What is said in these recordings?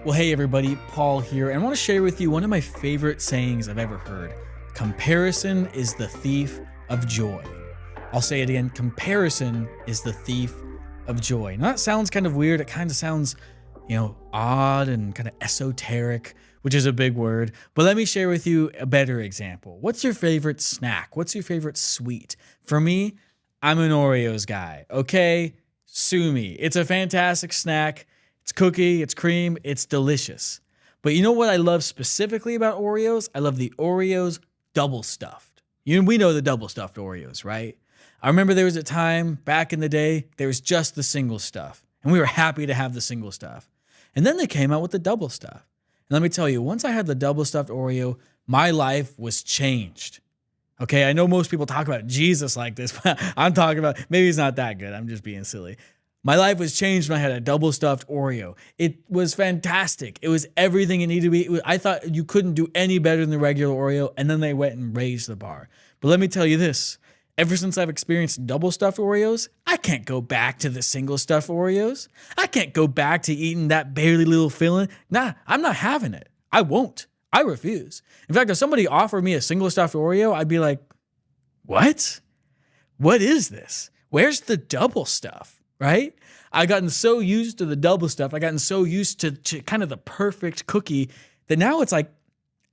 Well, hey everybody, Paul here, and I want to share with you one of my favorite sayings I've ever heard. Comparison is the thief of joy. I'll say it again, comparison is the thief of joy. Now that sounds kind of weird. It kind of sounds, odd and kind of esoteric, which is a big word. But let me share with you a better example. What's your favorite snack? What's your favorite sweet? For me, I'm an Oreos guy, okay? Sue me. It's a fantastic snack. It's cookie, it's cream, it's delicious. But you know what I love specifically about Oreos? I love the Oreos double stuffed. We know the double stuffed Oreos, right? I remember there was a time back in the day, there was just the single stuff. And we were happy to have the single stuff. And then they came out with the double stuff. And let me tell you, once I had the double stuffed Oreo, my life was changed. Okay, I know most people talk about Jesus like this, but I'm talking about, maybe it's not that good. I'm just being silly. My life was changed when I had a double stuffed Oreo. It was fantastic. It was everything it needed to be. I thought you couldn't do any better than the regular Oreo, and then they went and raised the bar. But let me tell you this. Ever since I've experienced double stuffed Oreos, I can't go back to the single stuffed Oreos. I can't go back to eating that barely little filling. Nah, I'm not having it. I won't. I refuse. In fact, if somebody offered me a single stuffed Oreo, I'd be like, what? What is this? Where's the double stuff? Right? I've gotten so used to the double stuff. I've gotten so used to kind of the perfect cookie that now it's like,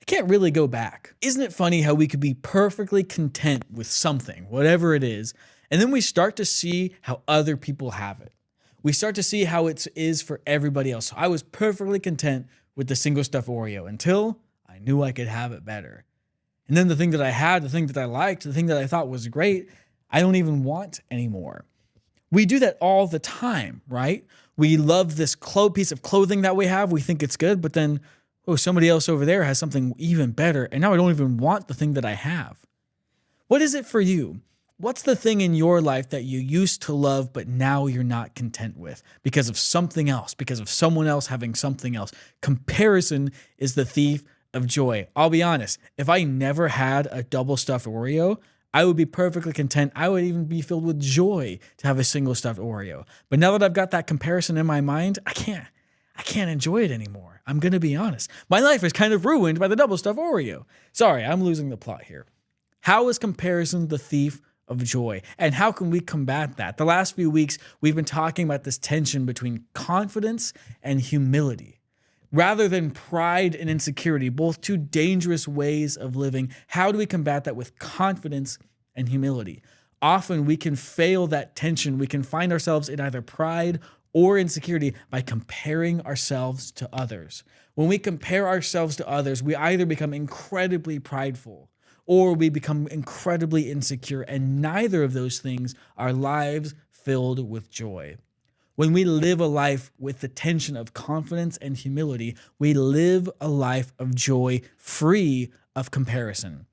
I can't really go back. Isn't it funny how we could be perfectly content with something, whatever it is, and then we start to see how other people have it. We start to see how it is for everybody else. So I was perfectly content with the single stuffed Oreo until I knew I could have it better. And then the thing that I had, the thing that I liked, the thing that I thought was great, I don't even want anymore. We do that all the time, right? We love this piece of clothing that we have. We think it's good, but then, somebody else over there has something even better. And now I don't even want the thing that I have. What is it for you? What's the thing in your life that you used to love, but now you're not content with because of something else, because of someone else having something else? Comparison is the thief of joy. I'll be honest. If I never had a double stuffed Oreo, I would be perfectly content. I would even be filled with joy to have a single stuffed Oreo. But now that I've got that comparison in my mind, I can't enjoy it anymore. I'm going to be honest. My life is kind of ruined by the double stuffed Oreo. Sorry, I'm losing the plot here. How is comparison the thief of joy? And how can we combat that? The last few weeks, we've been talking about this tension between confidence and humility. Rather than pride and insecurity, both two dangerous ways of living, how do we combat that with confidence and humility? Often we can fail that tension. We can find ourselves in either pride or insecurity by comparing ourselves to others. When we compare ourselves to others, we either become incredibly prideful or we become incredibly insecure, and neither of those things are lives filled with joy. When we live a life with the tension of confidence and humility, we live a life of joy free of comparison.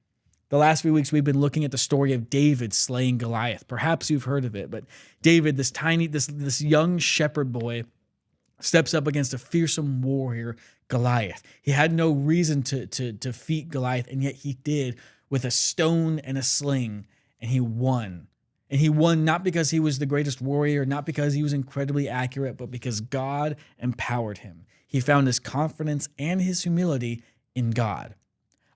The last few weeks, we've been looking at the story of David slaying Goliath. Perhaps you've heard of it, but David, this young shepherd boy, steps up against a fearsome warrior, Goliath. He had no reason to defeat Goliath, and yet he did with a stone and a sling, and he won. And he won not because he was the greatest warrior, not because he was incredibly accurate, but because God empowered him. He found his confidence and his humility in God.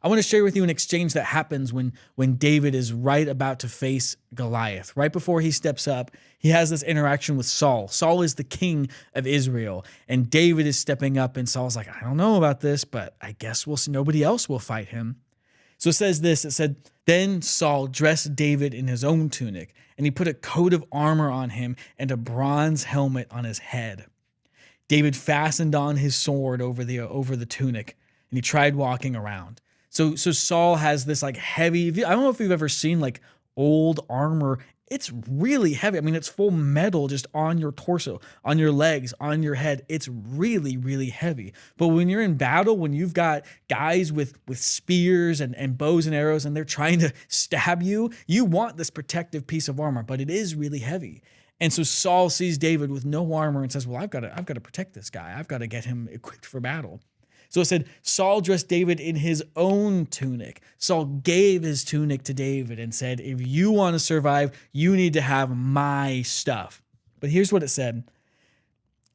I want to share with you an exchange that happens when David is right about to face Goliath. Right before he steps up, he has this interaction with Saul. Saul is the king of Israel, and David is stepping up, and Saul's like, I don't know about this, but I guess nobody else will fight him. So it says this, it said, then Saul dressed David in his own tunic, and he put a coat of armor on him and a bronze helmet on his head. David fastened on his sword over the tunic, and he tried walking around. So Saul has this like heavy, I don't know if you've ever seen like old armor. It's really heavy. I mean, it's full metal just on your torso, on your legs, on your head. It's really, really heavy. But when you're in battle, when you've got guys with spears and bows and arrows and they're trying to stab you, you want this protective piece of armor, but it is really heavy. And so Saul sees David with no armor and says, well, I've got to protect this guy. I've got to get him equipped for battle. So it said, Saul dressed David in his own tunic. Saul gave his tunic to David and said, if you want to survive, you need to have my stuff. But here's what it said.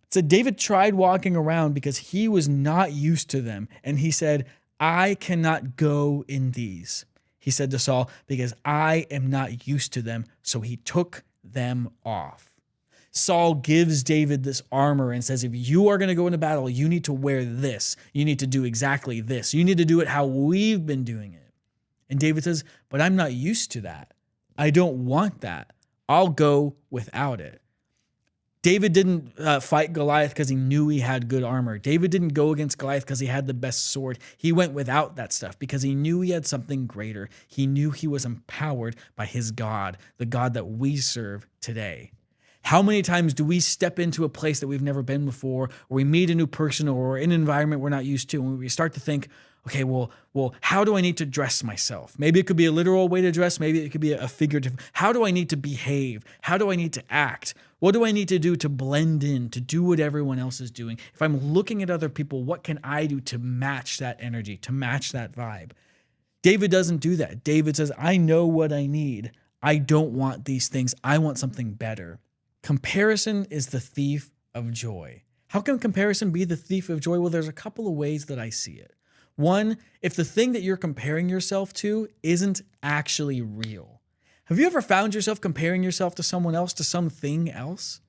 So David tried walking around because he was not used to them. And he said, I cannot go in these. He said to Saul, because I am not used to them. So he took them off. Saul gives David this armor and says, if you are going to go into battle, you need to wear this. You need to do exactly this. You need to do it how we've been doing it. And David says, but I'm not used to that. I don't want that. I'll go without it. David didn't fight Goliath because he knew he had good armor. David didn't go against Goliath because he had the best sword. He went without that stuff because he knew he had something greater. He knew he was empowered by his God, the God that we serve today. How many times do we step into a place that we've never been before, or we meet a new person, or we're in an environment we're not used to, and we start to think, okay, well, how do I need to dress myself? Maybe it could be a literal way to dress. Maybe it could be a figurative. How do I need to behave? How do I need to act? What do I need to do to blend in, to do what everyone else is doing? If I'm looking at other people, what can I do to match that energy, to match that vibe? David doesn't do that. David says, I know what I need. I don't want these things. I want something better. Comparison is the thief of joy. How can comparison be the thief of joy? Well, there's a couple of ways that I see it. One, if the thing that you're comparing yourself to isn't actually real. Have you ever found yourself comparing yourself to someone else, to something else?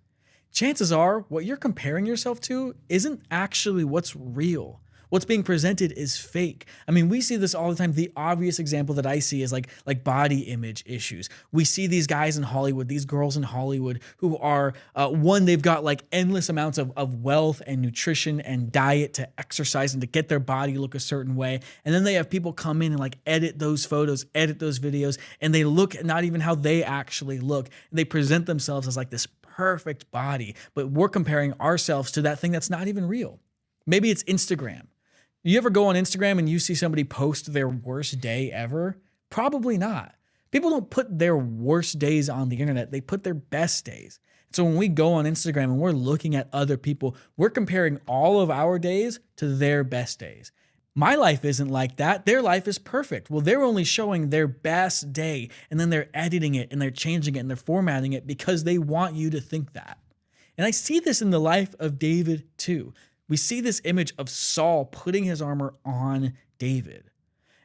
Chances are what you're comparing yourself to isn't actually what's real. What's being presented is fake. I mean, we see this all the time. The obvious example that I see is like body image issues. We see these guys in Hollywood, these girls in Hollywood who are, they've got like endless amounts of wealth and nutrition and diet to exercise and to get their body look a certain way. And then they have people come in and like edit those photos, edit those videos, and they look not even how they actually look. And they present themselves as like this perfect body, but we're comparing ourselves to that thing that's not even real. Maybe it's Instagram. You ever go on Instagram and you see somebody post their worst day ever? Probably not. People don't put their worst days on the internet. They put their best days. So when we go on Instagram and we're looking at other people, we're comparing all of our days to their best days. My life isn't like that. Their life is perfect. Well, they're only showing their best day, and then they're editing it and they're changing it and they're formatting it because they want you to think that. And I see this in the life of David too. We see this image of Saul putting his armor on David.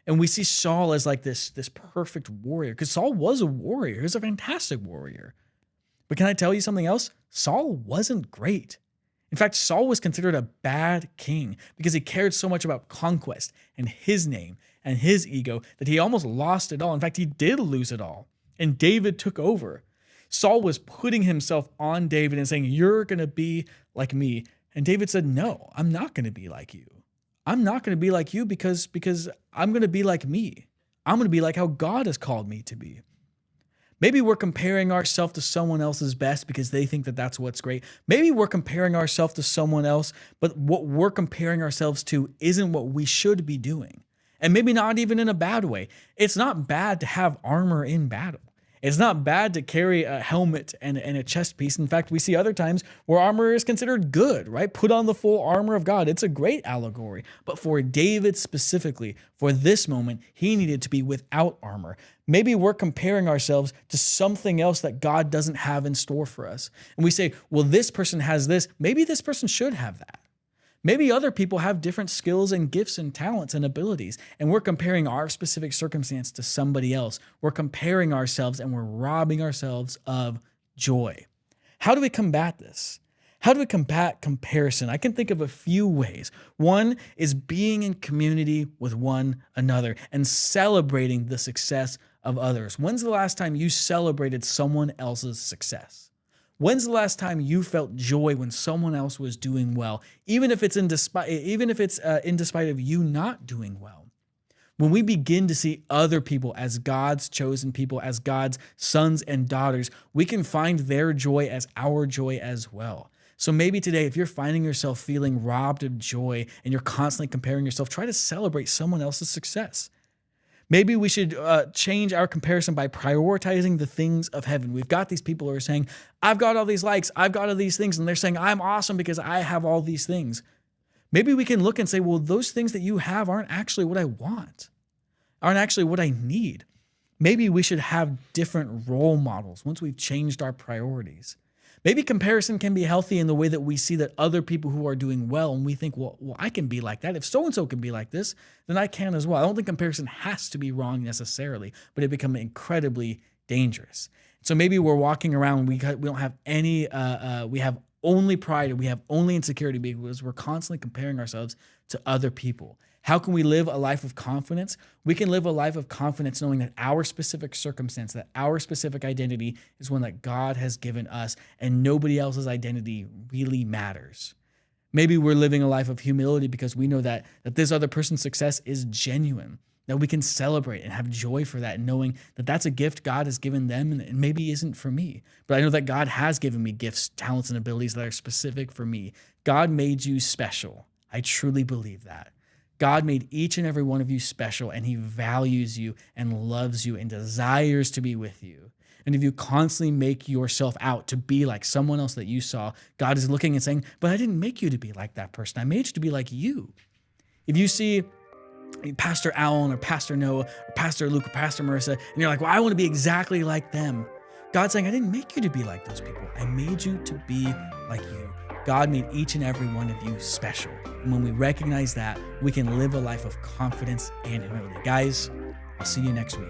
And we see Saul as like this perfect warrior, because Saul was a warrior. He was a fantastic warrior. But can I tell you something else? Saul wasn't great. In fact, Saul was considered a bad king because he cared so much about conquest and his name and his ego that he almost lost it all. In fact, he did lose it all. And David took over. Saul was putting himself on David and saying, you're going to be like me. And David said, no, I'm not going to be like you. I'm not going to be like you because I'm going to be like me. I'm going to be like how God has called me to be. Maybe we're comparing ourselves to someone else's best because they think that that's what's great. Maybe we're comparing ourselves to someone else, but what we're comparing ourselves to isn't what we should be doing. And maybe not even in a bad way. It's not bad to have armor in battle. It's not bad to carry a helmet and a chest piece. In fact, we see other times where armor is considered good, right? Put on the full armor of God. It's a great allegory. But for David specifically, for this moment, he needed to be without armor. Maybe we're comparing ourselves to something else that God doesn't have in store for us. And we say, well, this person has this. Maybe this person should have that. Maybe other people have different skills and gifts and talents and abilities, and we're comparing our specific circumstance to somebody else. We're comparing ourselves and we're robbing ourselves of joy. How do we combat this? How do we combat comparison? I can think of a few ways. One is being in community with one another and celebrating the success of others. When's the last time you celebrated someone else's success? When's the last time you felt joy when someone else was doing well, even if it's in despite of you not doing well? When we begin to see other people as God's chosen people, as God's sons and daughters, we can find their joy as our joy as well. So maybe today, if you're finding yourself feeling robbed of joy and you're constantly comparing yourself, try to celebrate someone else's success. Maybe we should change our comparison by prioritizing the things of heaven. We've got these people who are saying, I've got all these likes, I've got all these things, and they're saying, I'm awesome because I have all these things. Maybe we can look and say, well, those things that you have aren't actually what I want, aren't actually what I need. Maybe we should have different role models once we've changed our priorities. Maybe comparison can be healthy in the way that we see that other people who are doing well, and we think, well, I can be like that. If so-and-so can be like this, then I can as well. I don't think comparison has to be wrong necessarily, but it becomes incredibly dangerous. So maybe we're walking around, we don't have any, we have only pride, and we have only insecurity because we're constantly comparing ourselves to other people. How can we live a life of confidence? We can live a life of confidence knowing that our specific circumstance, that our specific identity is one that God has given us, and nobody else's identity really matters. Maybe we're living a life of humility because we know that this other person's success is genuine, that we can celebrate and have joy for that, knowing that that's a gift God has given them and maybe isn't for me. But I know that God has given me gifts, talents, and abilities that are specific for me. God made you special. I truly believe that. God made each and every one of you special, and he values you and loves you and desires to be with you. And if you constantly make yourself out to be like someone else that you saw, God is looking and saying, but I didn't make you to be like that person. I made you to be like you. If you see Pastor Allen or Pastor Noah or Pastor Luke or Pastor Marissa, and you're like, well, I want to be exactly like them. God's saying, I didn't make you to be like those people. I made you to be like you. God made each and every one of you special. And when we recognize that, we can live a life of confidence and humility. Guys, I'll see you next week.